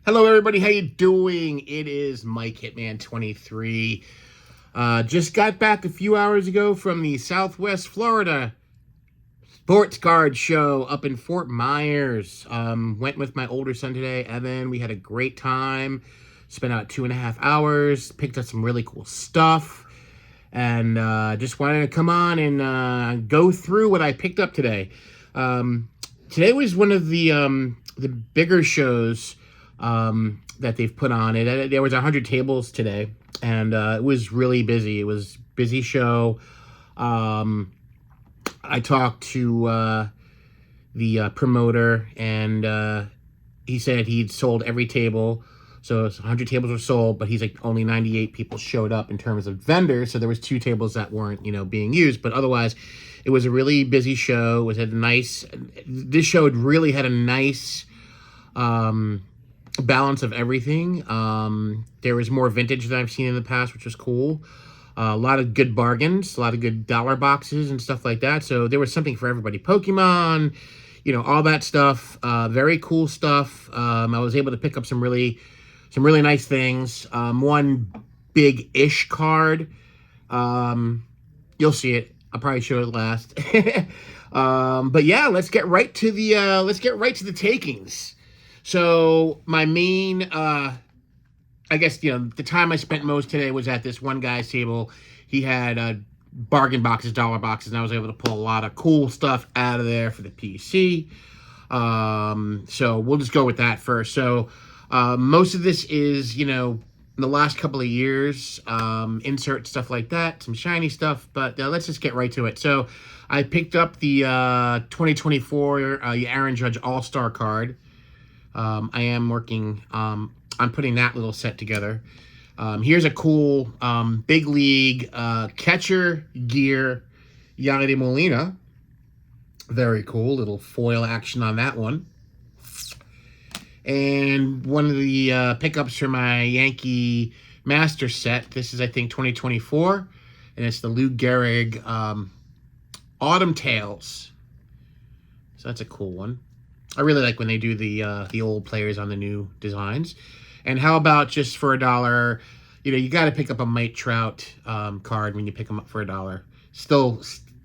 Hello, everybody. How you doing? It is Mike Hitman 23. Just got back a few hours ago from the Southwest Florida Sportscard Show up in Fort Myers. Went with my older son today, Evan. We had a great time. Spent out 2.5 hours. Picked up some really cool stuff. And just wanted to come on and go through what I picked up today. Today was one of the bigger shows that they've put on. There was 100 tables today, and it was really busy. It was a busy show. I talked to the promoter, and he said he'd sold every table. So 100 tables were sold, but he's like only 98 people showed up in terms of vendors. So there was 2 tables that weren't, being used. But otherwise, it was a really busy show. This show really had a nice balance of everything. There was more vintage than I've seen in the past, which was cool. A lot of good bargains, a lot of good dollar boxes and stuff like that. So there was something for everybody. Pokemon, all that stuff. Very cool stuff. I was able to pick up some really nice things. One big-ish card. You'll see it. I'll probably show it last. But yeah, let's get right to the takings. So my main, I guess, the time I spent most today was at this one guy's table. He had bargain boxes, dollar boxes, and I was able to pull a lot of cool stuff out of there for the PC. So we'll just go with that first. So most of this is, in the last couple of years, insert stuff like that, some shiny stuff, but let's just get right to it. So I picked up the 2024 Aaron Judge All-Star card. I am working on putting that little set together. Here's a cool big league catcher gear Yadier Molina. Very cool little foil action on that one. And one of the pickups for my Yankee Master set. This is, I think, 2024. And it's the Lou Gehrig Autumn Tales. So that's a cool one. I really like when they do the old players on the new designs. And how about just for $1, you got to pick up a Mike Trout card when you pick them up for $1.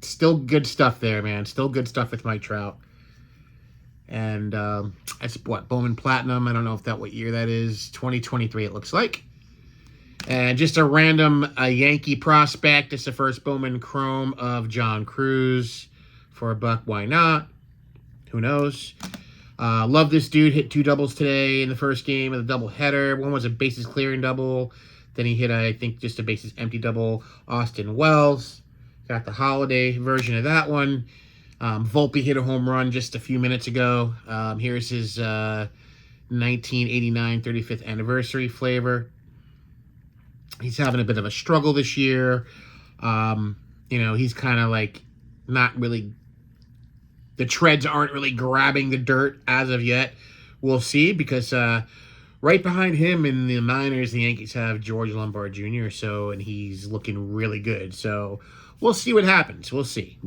Still good stuff there, man. Still good stuff with Mike Trout. And that's what, Bowman Platinum. I don't know what year that is. 2023 it looks like. And just a random Yankee prospect. It's the first Bowman Chrome of John Cruz for $1. Why not? Who knows? Love this dude. Hit 2 doubles today in the first game of the doubleheader. One was a bases clearing double. Then he hit, I think, just a bases empty double. Austin Wells. Got the holiday version of that one. Volpe hit a home run just a few minutes ago. Here's his 1989 35th anniversary flavor. He's having a bit of a struggle this year. He's kind of like not really... The treads aren't really grabbing the dirt as of yet. We'll see, because right behind him in the minors, the Yankees have George Lombard Jr., and he's looking really good. So we'll see what happens. We'll see.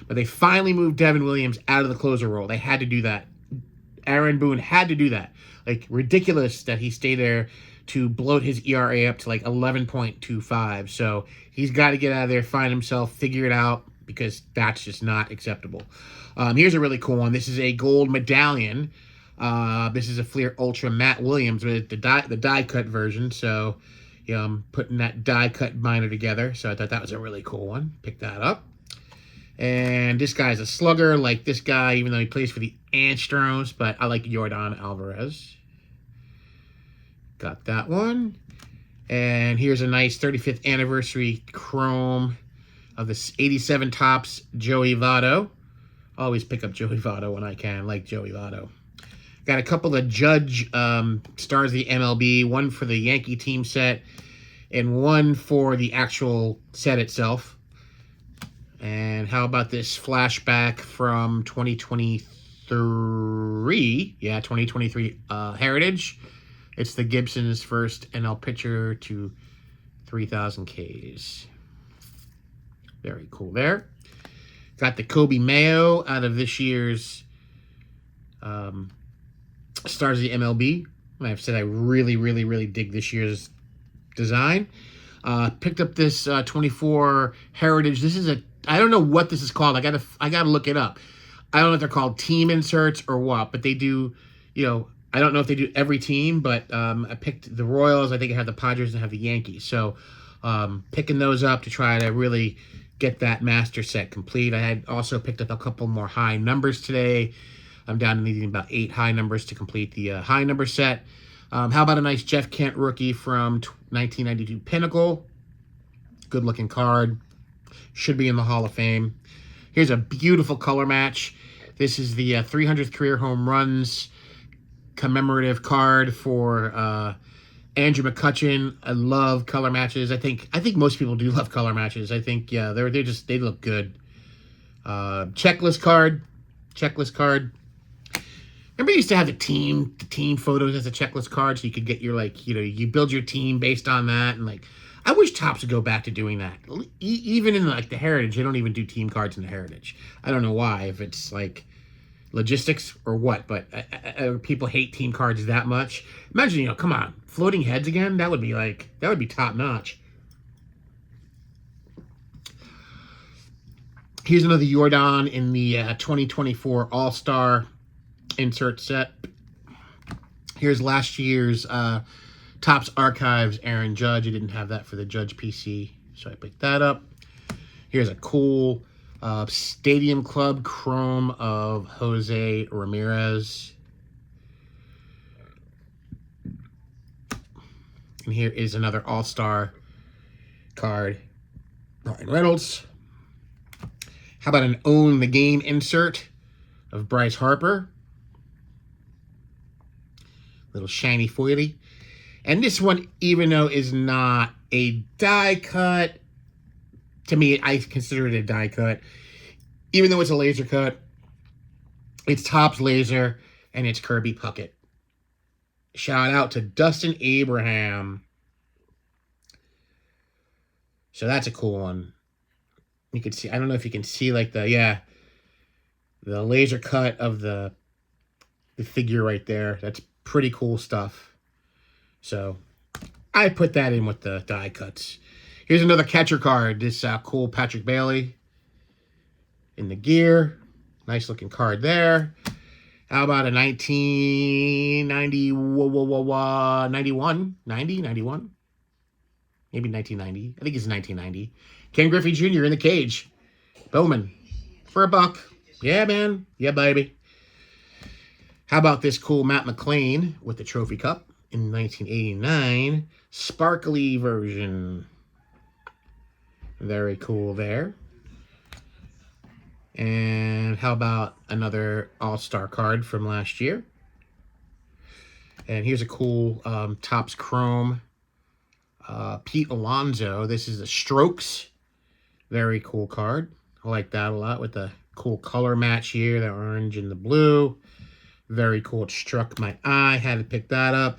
But they finally moved Devin Williams out of the closer role. They had to do that. Aaron Boone had to do that. Like, ridiculous that he stayed there to bloat his ERA up to like 11.25. So he's got to get out of there, find himself, figure it out, because that's just not acceptable. Here's a really cool one. This is a gold medallion. This is a Fleer Ultra Matt Williams with the die cut version. So, I'm putting that die cut binder together. So I thought that was a really cool one. Pick that up. And this guy's a slugger, like this guy, even though he plays for the Astros. But I like Yordan Alvarez. Got that one. And here's a nice 35th anniversary chrome of the 87 Topps Joey Votto. Always pick up Joey Votto when I can. Like Joey Votto. Got a couple of Judge stars of the MLB. One for the Yankee team set. And one for the actual set itself. And how about this flashback from 2023? Yeah, 2023 Heritage. It's the Gibson's first NL pitcher to 3,000 Ks. Very cool there. Got the Kobe Mayo out of this year's Stars of the MLB. I've said I really, really, really dig this year's design. Picked up this 24 Heritage. This is I don't know what this is called. I gotta look it up. I don't know if they're called team inserts or what, but they do, I don't know if they do every team, but I picked the Royals. I think I have the Padres and I have the Yankees. So picking those up to try to really get that master set complete. I had also picked up a couple more high numbers today. I'm down to needing about 8 high numbers to complete the high number set. How about a nice Jeff Kent rookie from 1992 Pinnacle? Good looking card. Should be in the Hall of Fame. Here's a beautiful color match. This is the 300th career home runs commemorative card for Andrew McCutchen. I love color matches. I think most people do love color matches. I think they look good. Checklist card. Remember you used to have the team photos as a checklist card, so you could get your you build your team based on that, and I wish Topps would go back to doing that. Even in the Heritage, they don't even do team cards in the Heritage. I don't know why, if it's logistics or what, but people hate team cards that much. Imagine, come on, floating heads again. That would be top notch. Here's another Jordan in the 2024 All-Star insert set. Here's last year's Topps Archives Aaron Judge. I didn't have that for the Judge PC, so I picked that up. Here's a cool Stadium Club Chrome of Jose Ramirez. And here is another All-Star card, Ryan Reynolds. How about an Own the Game insert of Bryce Harper? Little shiny foily. And this one, even though is not a die cut, to me, I consider it a die cut. Even though it's a laser cut, it's Topps laser, and it's Kirby Puckett. Shout out to Dustin Abraham. So that's a cool one. You can see, I don't know if you can see the laser cut of the figure right there. That's pretty cool stuff. So I put that in with the die cuts. Here's another catcher card. This cool Patrick Bailey in the gear. Nice looking card there. How about a 1990, 91? Maybe 1990. I think it's 1990. Ken Griffey Jr. in the cage. Bowman. For $1. Yeah, man. Yeah, baby. How about this cool Matt McLean with the Trophy Cup in 1989. Sparkly version. Very cool there. And how about another All-Star card from last year? And here's a cool Topps Chrome Pete Alonso. This is the Strokes. Very cool card. I like that a lot with the cool color match here, the orange and the blue. Very cool. It struck my eye. Had to pick that up.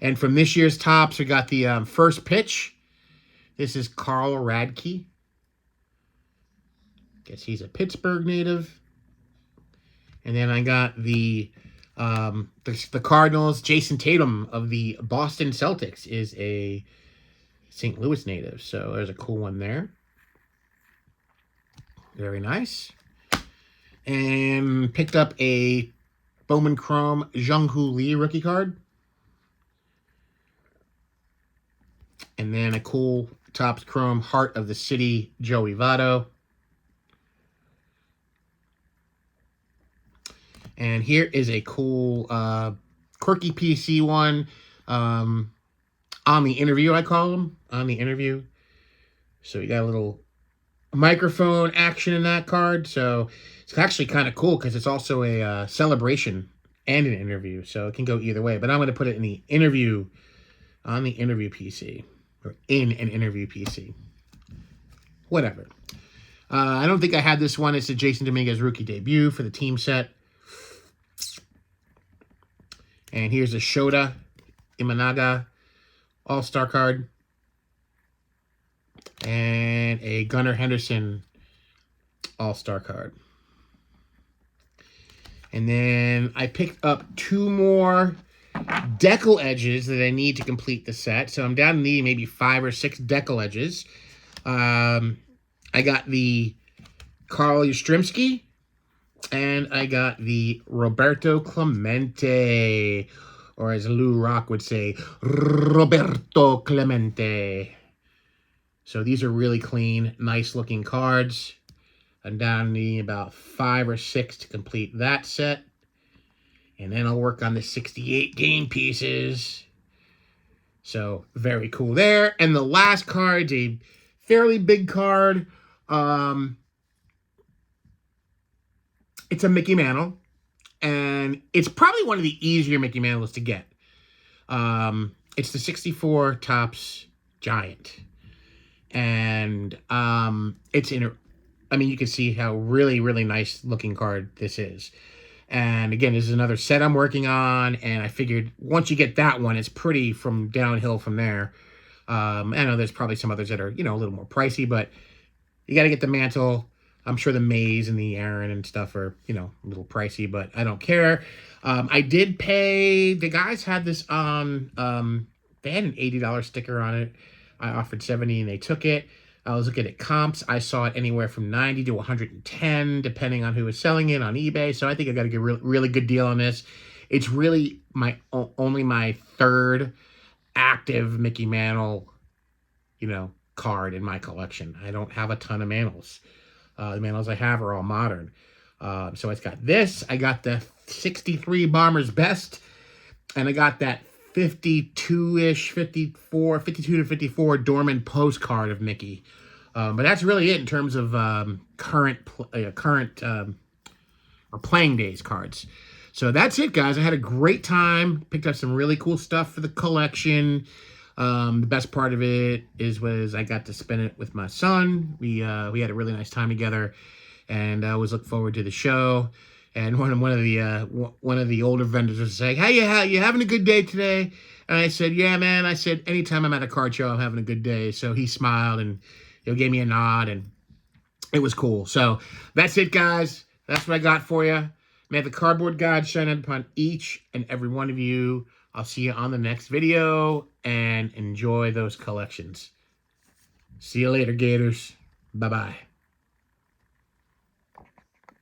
And from this year's Topps, we got the first pitch. This is Carl Radke. Guess he's a Pittsburgh native. And then I got the Cardinals. Jason Tatum of the Boston Celtics is a St. Louis native. So there's a cool one there. Very nice. And picked up a Bowman Chrome Jung-Hoo Lee rookie card. And then a cool Topps Chrome Heart of the City Joey Votto. And here is a cool quirky PC one. On the interview, I call them. On the interview. So you got a little microphone action in that card. So it's actually kind of cool because it's also a celebration and an interview. So it can go either way. But I'm going to put it in the interview, on the interview PC. Or in an interview PC. Whatever. I don't think I had this one. It's a Jason Dominguez rookie debut for the team set. And here's a Shota Imanaga All-Star card. And a Gunnar Henderson All-Star card. And then I picked up 2 more decal edges that I need to complete the set. So I'm down to needing maybe 5 or 6 decal edges. I got the Carl Yastrzemski, and I got the Roberto Clemente, or as Lou Rock would say, Roberto Clemente. So these are really clean, nice looking cards. I'm down to about 5 or 6 to complete that set. And then I'll work on the 68 game pieces. So very cool there. And the last card's a fairly big card. It's a Mickey Mantle. And it's probably one of the easier Mickey Mantles to get. It's the 64 Topps Giant. And it's in a... I mean, you can see how really, really nice looking card this is. And again, this is another set I'm working on. And I figured once you get that one, it's pretty from downhill from there. I know there's probably some others that are, you know, a little more pricey, but you got to get the Mantle. I'm sure the Maze and the Aaron and stuff are, you know, a little pricey, but I don't care. I did pay... The guys had this on... they had an $80 sticker on it. I offered $70 and they took it. I was looking at comps. I saw it anywhere from $90 to $110, depending on who was selling it on eBay. So I think I got a good, really good deal on this. It's really only my third active Mickey Mantle, you know, card in my collection. I don't have a ton of Mantles. The Mantles I have are all modern. So it's got this. I got the 63 Bombers Best, and I got that 52-ish, 52 to 54 Dorman postcard of Mickey. But that's really it in terms of current or playing days cards. So that's it, guys. I had a great time. Picked up some really cool stuff for the collection. The best part of it was I got to spend it with my son. We had a really nice time together, and I always look forward to the show. And one of the older vendors was saying, "Hey, you having a good day today?" And I said, "Yeah, man." I said, "Anytime I'm at a card show, I'm having a good day." So he smiled and he gave me a nod, and it was cool. So that's it, guys. That's what I got for you. May the cardboard God shine upon each and every one of you. I'll see you on the next video, and enjoy those collections. See you later, Gators. Bye-bye.